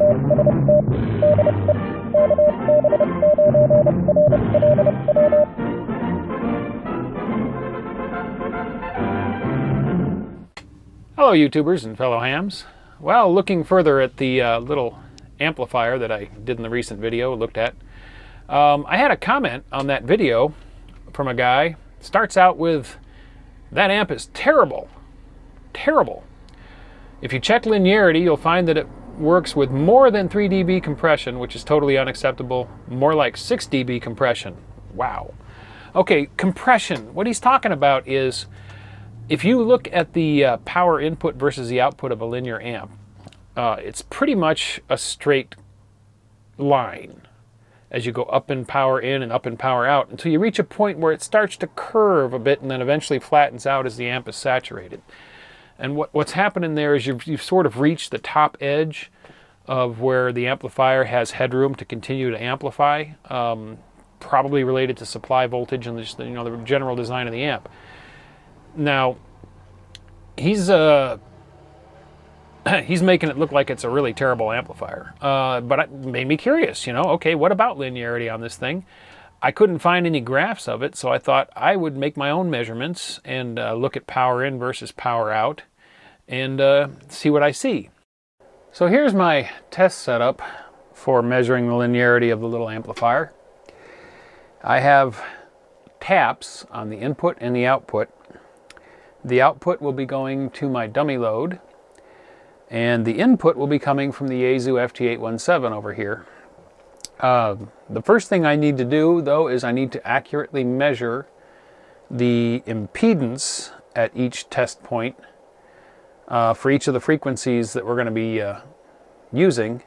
Hello YouTubers and fellow hams. Well, looking further at the little amplifier that I did in the recent video, looked at, I had a comment on that video from a guy. Starts out with, "That amp is terrible. Terrible. If you check linearity, you'll find that it works with more than 3 dB compression, which is totally unacceptable. More like 6 dB compression." Wow. Okay, compression. What he's talking about is, if you look at the power input versus the output of a linear amp, it's pretty much a straight line as you go up in power in and up in power out until you reach a point where it starts to curve a bit and then eventually flattens out as the amp is saturated. And what's happening there is you've sort of reached the top edge of where the amplifier has headroom to continue to amplify, probably related to supply voltage and just, you know, the general design of the amp. Now, he's making it look like it's a really terrible amplifier, but it made me curious, you know, okay, what about linearity on this thing? I couldn't find any graphs of it, so I thought I would make my own measurements and look at power in versus power out and see what I see. So here's my test setup for measuring the linearity of the little amplifier. I have taps on the input and the output. The output will be going to my dummy load, and the input will be coming from the Yaesu FT817 over here. The first thing I need to do, though, is I need to accurately measure the impedance at each test point for each of the frequencies that we're going to be using,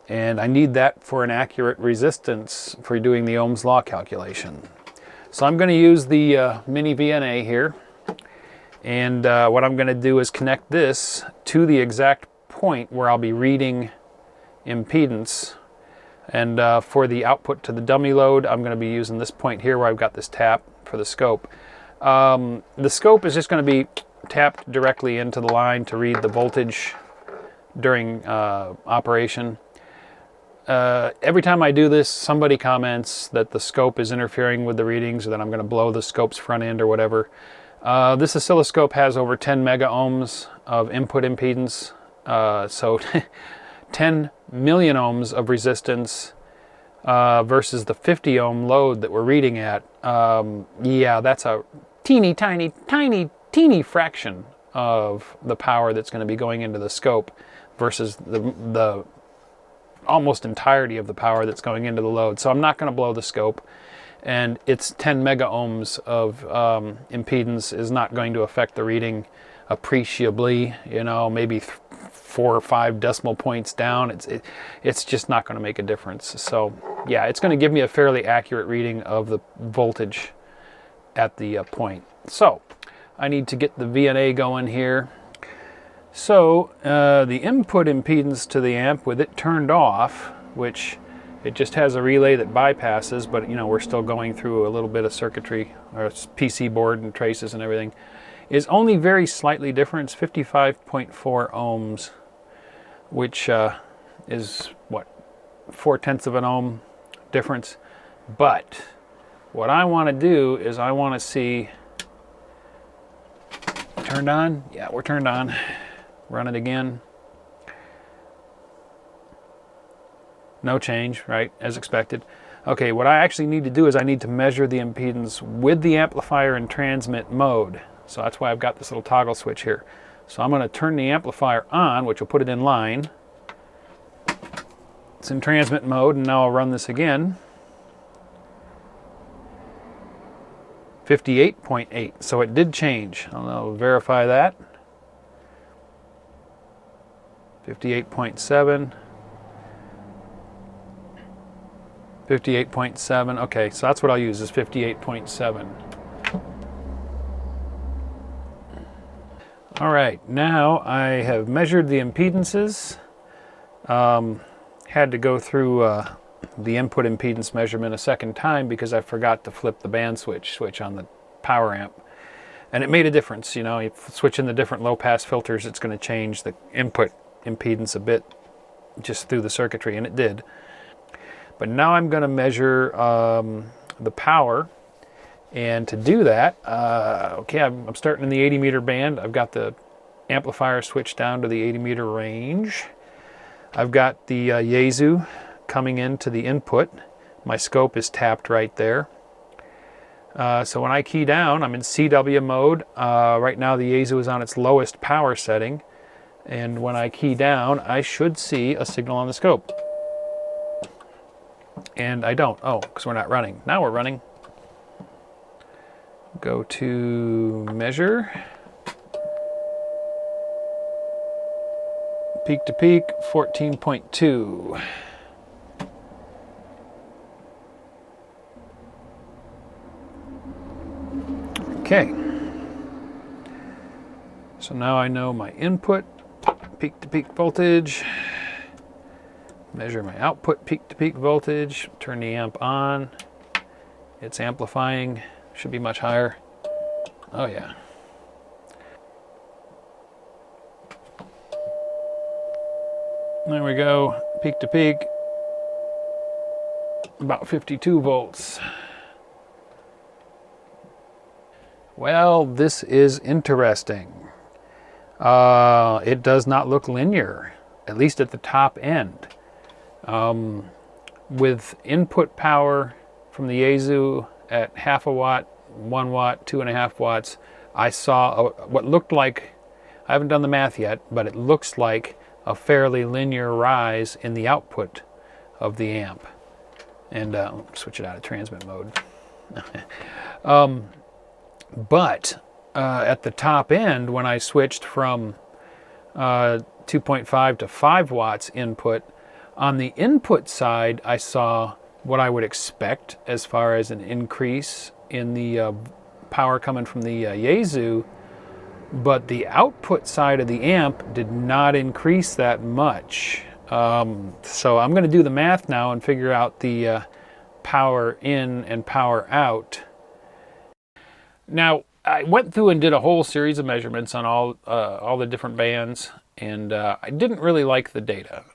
and I need that for an accurate resistance for doing the Ohm's law calculation. So I'm going to use the mini VNA here. And what I'm going to do is connect this to the exact point where I'll be reading impedance. And for the output to the dummy load, I'm going to be using this point here where I've got this tap for the scope. The scope is just going to be tapped directly into the line to read the voltage during operation. Every time I do this, somebody comments that the scope is interfering with the readings or that I'm going to blow the scope's front end or whatever. This oscilloscope has over 10 mega ohms of input impedance, so 10 million ohms of resistance versus the 50 ohm load that we're reading at. Yeah, that's a teeny tiny fraction of the power that's going to be going into the scope versus the almost entirety of the power that's going into the load. So I'm not going to blow the scope. And its 10 mega ohms of impedance is not going to affect the reading appreciably, you know, maybe 4 or 5 decimal points down. It's just not going to make a difference. So yeah, it's going to give me a fairly accurate reading of the voltage at the point. So I need to get the VNA going here. So the input impedance to the amp with it turned off, which it just has a relay that bypasses, but you know, we're still going through a little bit of circuitry or PC board and traces and everything, is only very slightly different. It's 55.4 ohms, which is what, 4/10 of an ohm difference. But what I want to do is I want to see, turned on? Yeah, we're turned on. Run it again. No change, right, as expected. Okay, what I actually need to do is I need to measure the impedance with the amplifier in transmit mode. So that's why I've got this little toggle switch here. So I'm going to turn the amplifier on, which will put it in line. It's in transmit mode, and now I'll run this again. 58.8, so it did change. I'll verify that. 58.7. 58.7, okay, so that's what I'll use, is 58.7. All right, now I have measured the impedances. Had to go through the input impedance measurement a second time because I forgot to flip the band switch on the power amp. And it made a difference, you know, you switch in the different low pass filters, it's going to change the input impedance a bit. just through the circuitry, and it did. But now I'm going to measure the power. And to do that, okay, I'm starting in the 80 meter band. I've got the amplifier switched down to the 80 meter range. I've got the Yaesu coming into the input. My scope is tapped right there. So when I key down, I'm in CW mode. Right now the Yaesu is on its lowest power setting. And when I key down, I should see a signal on the scope. And I don't. Oh, because we're not running. Now we're running. Go to measure. Peak to peak, 14.2. Okay. So now I know my input, peak to peak voltage. Measure my output, peak to peak voltage. Turn the amp on. It's amplifying. Should be much higher. Oh yeah. There we go, peak to peak, about 52 volts. Well, this is interesting. It does not look linear, at least at the top end. With input power from the Yaesu at 0.5 watt, 1 watt, 2.5 watts, I saw what looked like, I haven't done the math yet, but it looks like a fairly linear rise in the output of the amp. And switch it out of transmit mode. But at the top end, when I switched from 2.5 to 5 watts input, on the input side, I saw what I would expect as far as an increase in the power coming from the Yaesu, but the output side of the amp did not increase that much. So I'm going to do the math now and figure out the power in and power out. Now, I went through and did a whole series of measurements on all the different bands, and I didn't really like the data.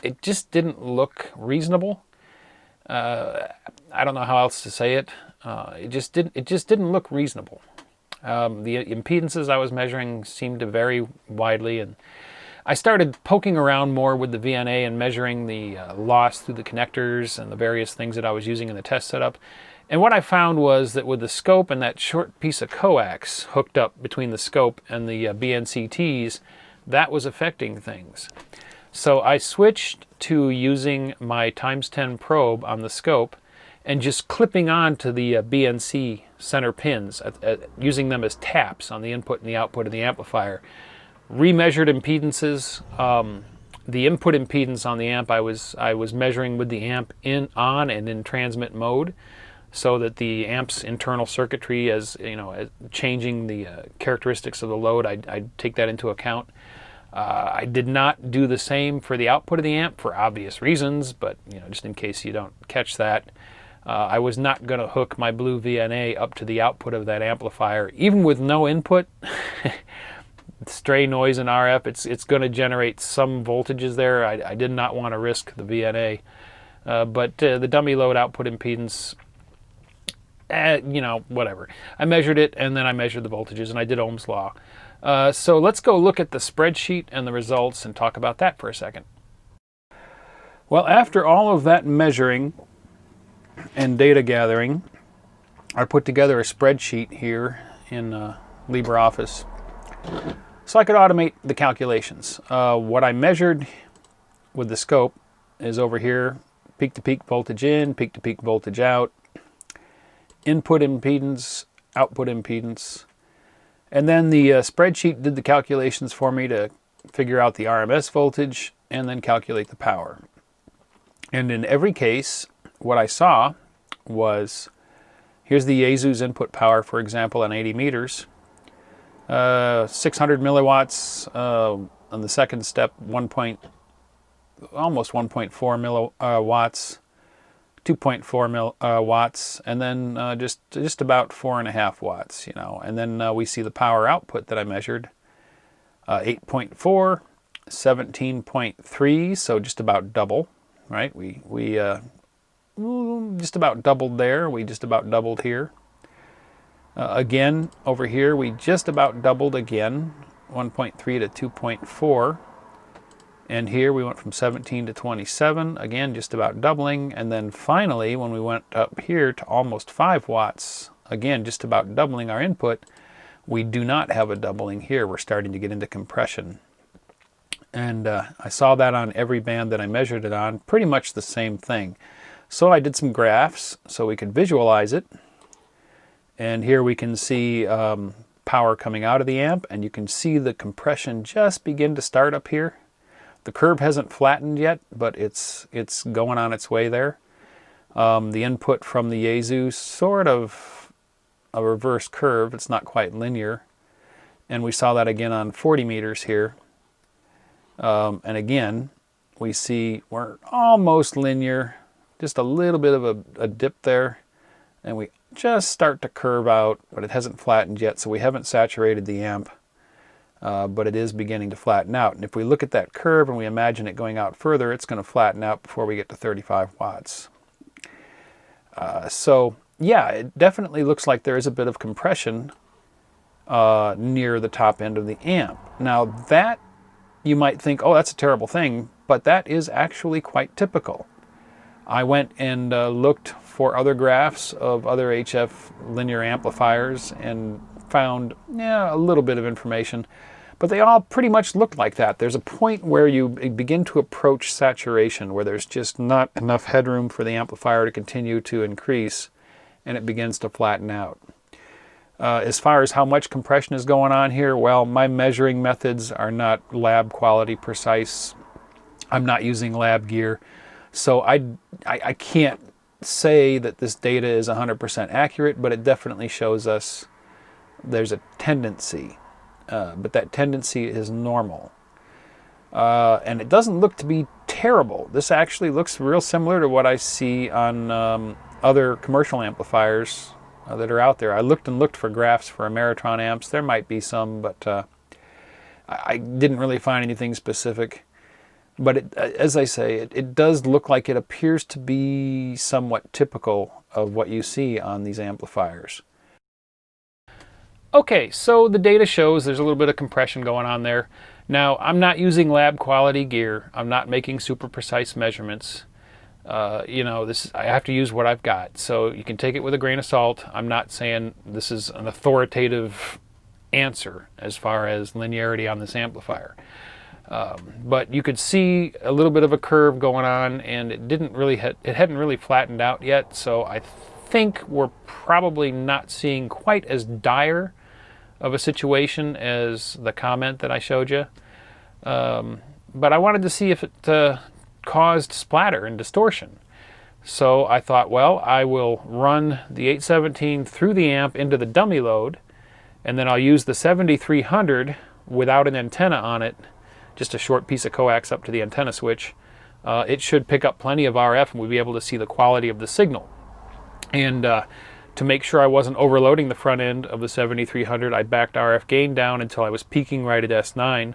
It just didn't look reasonable. I don't know how else to say it. It just didn't look reasonable. The impedances I was measuring seemed to vary widely, and I started poking around more with the VNA and measuring the loss through the connectors and the various things that I was using in the test setup. And what I found was that with the scope and that short piece of coax hooked up between the scope and the BNCTs, that was affecting things. So I switched to using my ×10 probe on the scope and just clipping on to the BNC center pins, using them as taps on the input and the output of the amplifier. Remeasured impedances. The input impedance on the amp I was measuring with the amp on and in transmit mode, so that the amp's internal circuitry, as changing the characteristics of the load, I'd take that into account. I did not do the same for the output of the amp for obvious reasons, but just in case you don't catch that, I was not going to hook my blue VNA up to the output of that amplifier, even with no input. Stray noise in RF, it's going to generate some voltages there. I did not want to risk the VNA, but the dummy load output impedance, whatever. I measured it, and then I measured the voltages, and I did Ohm's law. So let's go look at the spreadsheet and the results and talk about that for a second. Well, after all of that measuring and data gathering, I put together a spreadsheet here in LibreOffice so I could automate the calculations. What I measured with the scope is over here: peak-to-peak voltage in, peak-to-peak voltage out, input impedance, output impedance. And then the spreadsheet did the calculations for me to figure out the RMS voltage and then calculate the power. And in every case, what I saw was, here's the Yaesu's input power, for example, on 80 meters. 600 milliwatts on the second step, almost 1.4 milliwatts, 2.4 watts, and then just about 4.5 watts, And then we see the power output that I measured, 8.4, 17.3, so just about double, right? We just about doubled there. We just about doubled here. Again, over here, we just about doubled again, 1.3 to 2.4. And here we went from 17 to 27, again, just about doubling. And then finally, when we went up here to almost 5 watts, again, just about doubling our input, we do not have a doubling here. We're starting to get into compression. And I saw that on every band that I measured it on, pretty much the same thing. So I did some graphs so we could visualize it. And here we can see power coming out of the amp, and you can see the compression just begin to start up here. The curve hasn't flattened yet, but it's going on its way there. The input from the Yaesu, sort of a reverse curve. It's not quite linear. And we saw that again on 40 meters here. And again, we see we're almost linear, just a little bit of a dip there. And we just start to curve out, but it hasn't flattened yet, so we haven't saturated the amp. But it is beginning to flatten out. And if we look at that curve and we imagine it going out further, it's going to flatten out before we get to 35 watts. So yeah, it definitely looks like there is a bit of compression near the top end of the amp. Now that, you might think, oh, that's a terrible thing, but that is actually quite typical. I went and looked for other graphs of other HF linear amplifiers and found a little bit of information, but they all pretty much look like that. There's a point where you begin to approach saturation, where there's just not enough headroom for the amplifier to continue to increase, and it begins to flatten out. As far as how much compression is going on here, well, my measuring methods are not lab quality precise. I'm not using lab gear, so I can't say that this data is 100% accurate, but it definitely shows us there's a tendency, but that tendency is normal. And it doesn't look to be terrible. This actually looks real similar to what I see on other commercial amplifiers that are out there. I looked for graphs for Ameritron amps. There might be some, but I didn't really find anything specific. But as I say, it does look like it appears to be somewhat typical of what you see on these amplifiers. Okay, so the data shows there's a little bit of compression going on there. Now, I'm not using lab quality gear. I'm not making super precise measurements. You know, I have to use what I've got, so you can take it with a grain of salt. I'm not saying this is an authoritative answer as far as linearity on this amplifier. But you could see a little bit of a curve going on, and it hadn't really flattened out yet, so I think we're probably not seeing quite as dire of a situation as the comment that I showed you. But I wanted to see if it caused splatter and distortion. So I thought, well, I will run the 817 through the amp into the dummy load, and then I'll use the 7300 without an antenna on it, just a short piece of coax up to the antenna switch. It should pick up plenty of RF, and we'll be able to see the quality of the signal. And to make sure I wasn't overloading the front end of the 7300, I backed RF gain down until I was peaking right at S9,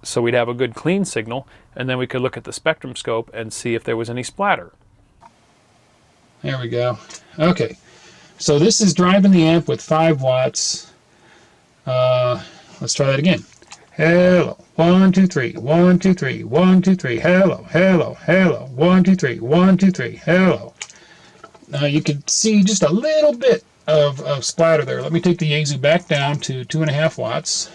so we'd have a good clean signal, and then we could look at the spectrum scope and see if there was any splatter. There we go. Okay, so this is driving the amp with 5 watts. Let's try that again. Hello, 1, 2, 3, 1, 2, 3, 1, 2, 3, hello, hello, hello, 1, 2, 3, 1, 2, 3, hello. Now you can see just a little bit of splatter there. Let me take the Yaesu back down to 2.5 watts.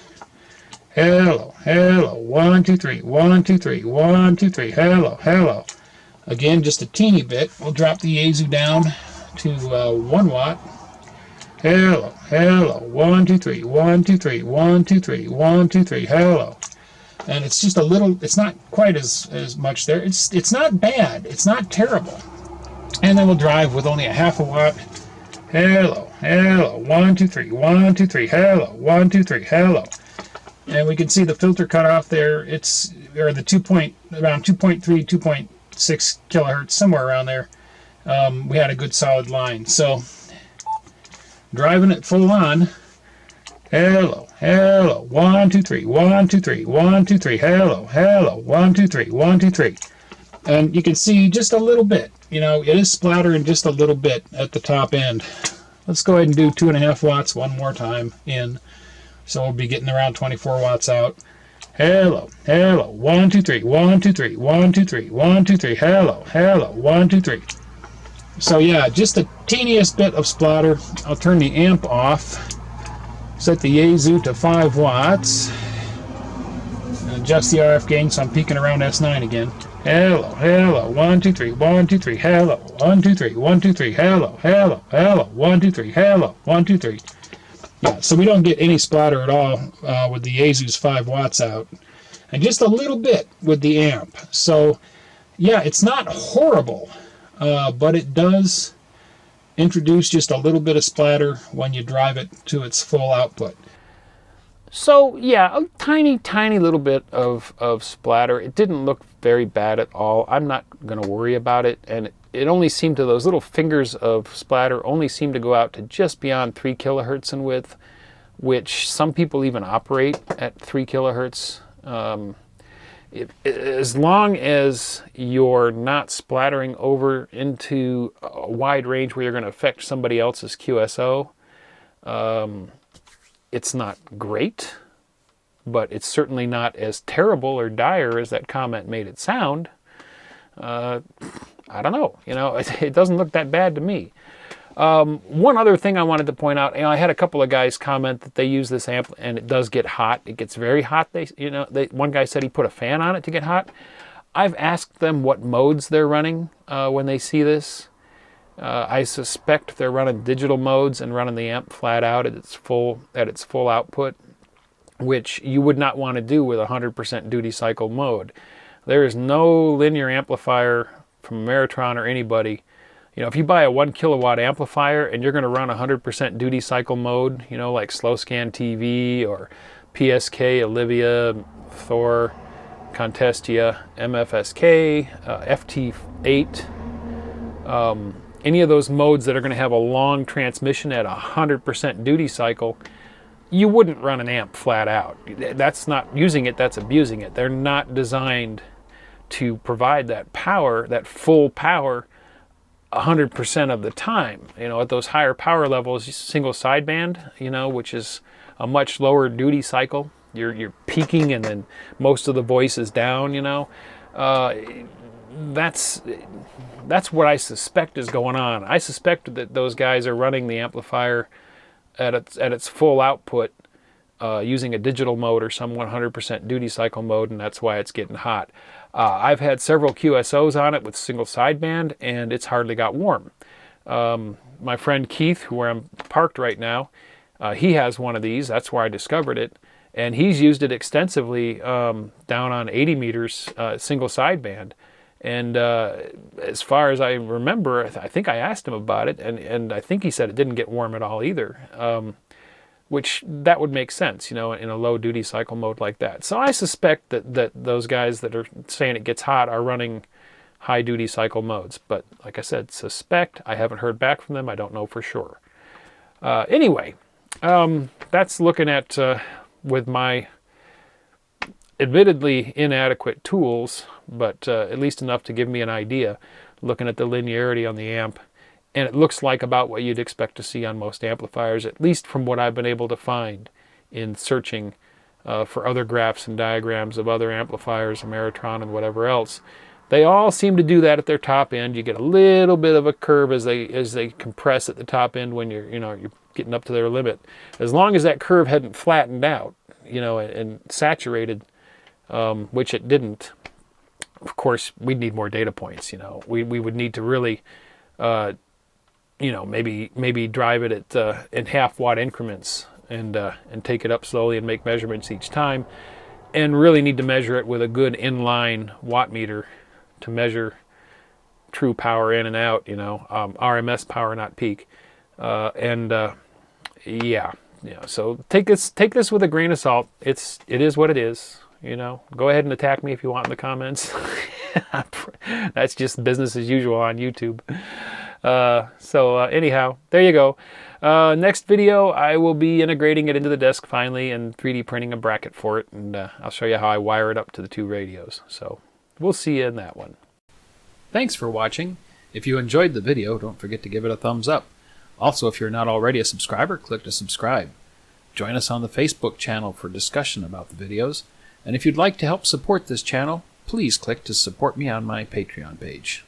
Hello, hello, 1, 2, 3, 1, 2, 3, 1, 2, 3, hello, hello. Again, just a teeny bit. We'll drop the Yaesu down to 1 watt. Hello, hello, 1, 2, 3, 1, 2, 3, 1, 2, 3, 1, 2, 3, hello. And it's just a little, it's not quite as much there. It's not bad. It's not terrible. And then we'll drive with only a 0.5 watt. Hello, hello, 1, 2, 3, 1, 2, 3, hello, 1, 2, 3, hello. And we can see the filter cutoff there. It's around 2.3, 2.6 kilohertz, somewhere around there. We had a good solid line. So driving it full on. Hello, hello, 1, 2, 3, 1, 2, 3, 1, 2, 3, hello, hello, 1, 2, 3, 1, 2, 3. And you can see just a little bit, you know, it is splattering just a little bit at the top end. Let's go ahead and do 2.5 watts one more time in. So we'll be getting around 24 watts out. Hello, hello, 1, 2, 3, 1, 2, 3, 1, 2, 3, 1, 2, 3, hello, hello, 1, 2, 3. So yeah, just the teeniest bit of splatter. I'll turn the amp off, set the Yaesu to 5 watts, and adjust the RF gain so I'm peaking around S9 again. Hello, hello, 1, 2, 3, 1, 2, 3, hello, 1, 2, 3, 1, 2, 3, hello, hello, hello, 1, 2, 3, hello, 1, 2, 3. Yeah, so we don't get any splatter at all with the Yaesu's 5 watts out, and just a little bit with the amp. So yeah, it's not horrible, but it does introduce just a little bit of splatter when you drive it to its full output. So yeah, a tiny little bit of splatter. It didn't look very bad at all. I'm not going to worry about it. And it only seemed to, those little fingers of splatter only seemed to go out to just beyond 3 kilohertz in width, which some people even operate at 3 kilohertz. As long as you're not splattering over into a wide range where you're going to affect somebody else's QSO, it's not great, but it's certainly not as terrible or dire as that comment made it sound. I don't know. You know, it doesn't look that bad to me. One other thing I wanted to point out, you know, I had a couple of guys comment that they use this amp and it does get hot. It gets very hot. One guy said he put a fan on it to get hot. I've asked them what modes they're running when they see this. I suspect they're running digital modes and running the amp flat out at its full output, which you would not want to do with a 100% duty cycle mode. There is no linear amplifier from Ameritron or anybody. You know, if you buy a 1 kilowatt amplifier and you're going to run 100% duty cycle mode, you know, like Slow Scan TV or PSK, Olivia, Thor, Contestia, MFSK, FT8, any of those modes that are going to have a long transmission at 100% duty cycle, you wouldn't run an amp flat out. That's not using it, that's abusing it. They're not designed to provide that power, that full power, 100% of the time. You know, at those higher power levels, single sideband, you know, which is a much lower duty cycle. You're peaking and then most of the voice is down, you know. That's what I suspect is going on. I suspect that those guys are running the amplifier at its full output using a digital mode or some 100% duty cycle mode, and that's why it's getting hot. I've had several QSOs on it with single sideband, and it's hardly got warm. My friend Keith, where I'm parked right now, he has one of these. That's where I discovered it. And he's used it extensively down on 80 meters single sideband. And as far as I remember, I think I asked him about it, and I think he said it didn't get warm at all either, which that would make sense, you know, in a low duty cycle mode like that. So I suspect that those guys that are saying it gets hot are running high duty cycle modes. But like I said, suspect. I haven't heard back from them. I don't know for sure. Anyway, that's looking at, with my admittedly inadequate tools, but at least enough to give me an idea, looking at the linearity on the amp. And it looks like about what you'd expect to see on most amplifiers, at least from what I've been able to find in searching for other graphs and diagrams of other amplifiers, Ameritron and whatever else. They all seem to do that at their top end. You get a little bit of a curve as they compress at the top end when you're getting up to their limit. As long as that curve hadn't flattened out, you know, and saturated, which it didn't. Of course, we'd need more data points. You know, we would need to really, you know, maybe drive it at in half-watt increments and take it up slowly and make measurements each time, and really need to measure it with a good inline watt meter to measure true power in and out. You know, RMS power, not peak, yeah. So take this with a grain of salt. It is what it is. You know, go ahead and attack me if you want in the comments. That's just business as usual on YouTube. Anyhow, there you go. Next video, I will be integrating it into the desk finally and 3D printing a bracket for it, and I'll show you how I wire it up to the 2 radios. So we'll see you in that one. Thanks for watching. If you enjoyed the video, don't forget to give it a thumbs up. Also, if you're not already a subscriber, click to subscribe. Join us on the Facebook channel for discussion about the videos. And if you'd like to help support this channel, please click to support me on my Patreon page.